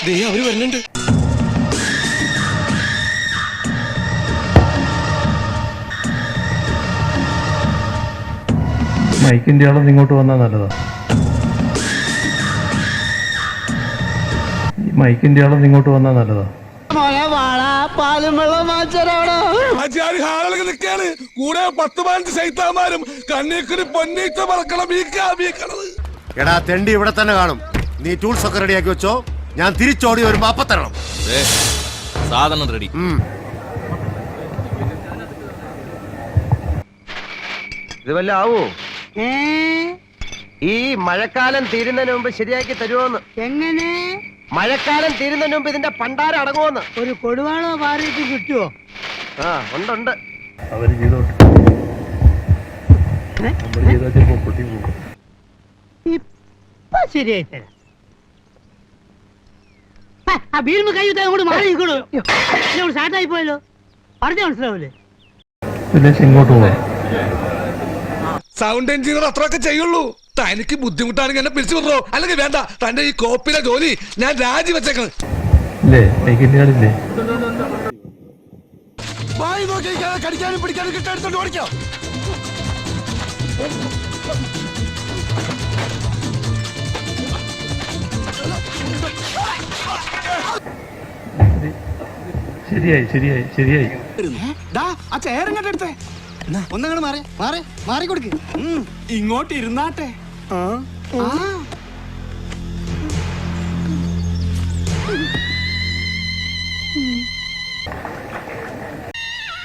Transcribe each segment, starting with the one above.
അവര് വരുന്നുണ്ട്. മൈക്കിന്റെ ആളൊന്ന് ഇങ്ങോട്ട് വന്നാൽ നല്ലതാ. മൈക്കിന്റെ ആളൊന്ന് ഇങ്ങോട്ട് വന്നാൽ നല്ലതാ. കൂടെ 10-15 സൈത്താന്മാരും കണ്ണീക്കുരി പൊന്നീച്ച പറക്കണം. എടാ തെണ്ടി ഇവിടെ തന്നെ കാണും. നീ ടൂൾസ് ഒക്കെ റെഡിയാക്കി വെച്ചോ. ഞാൻ തിരിച്ചോടി വരുമ്പോ അപ്പ തരണം. സാധനം റെഡി. ഇത് വല്ല ആവോ? ഈ മഴക്കാലം തീരുന്നതിന് മുമ്പ് ശരിയാക്കി തരുമോന്ന്? എങ്ങനെ? മഴക്കാലം തീരുന്നതിന് മുമ്പ് ഇതിന്റെ പണ്ടാരം അടങ്ങുമെന്ന്. ഒരു കൊടുവാളോ മാറിയിട്ട് കിട്ടുവോ? ആ ഉണ്ട്. അവര് ചെയ്തോട്ടെ. നമ്മള് ചെയ്താൽ ചിലപ്പോ പൊട്ടി പോകും. ഇപ്പൊ ശരിയായി തരാം. ആ വീടിന് കൈ അങ്ങോട്ട് മാറി സ്റ്റാർട്ടായി പോയല്ലോ. പറഞ്ഞ മനസ്സിലാവൂലേ? പിന്നെ ഇങ്ങോട്ട് പോകാം. സൗണ്ട് എഞ്ചിനീയർ അത്രയൊക്കെ ചെയ്യുള്ളൂ. തനിക്ക് ബുദ്ധിമുട്ടാണെങ്കിൽ എന്നെ പിടിച്ചു വിട്ടോ. അല്ലെങ്കിൽ വേണ്ട, തന്റെ ഈ കോപ്പിലെ ജോലി ഞാൻ രാജിവെച്ചേക്കണം. ഇല്ലേ മൈക്കിന്റെ ആളില്ലേ? വായി നോക്കി കടിക്കാനും പിടിക്കാനും കിട്ടെടുത്തോണ്ട് ഓടിക്കോ. ശരിയായി. ആ ചേരങ്ങോട്ട് എടുത്തേ. ഒന്നങ്ങോട്ട് മാറി കൊടുക്ക്. ഇങ്ങോട്ട് ഇരുന്നാട്ടെ.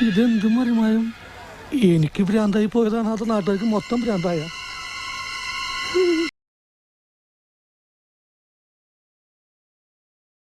ഇതെന്ത് മറിമായും? എനിക്ക് ഭ്രാന്തായി പോയതാണ്, അത് നാട്ടുകാർക്ക് മൊത്തം ഭ്രാന്തായ.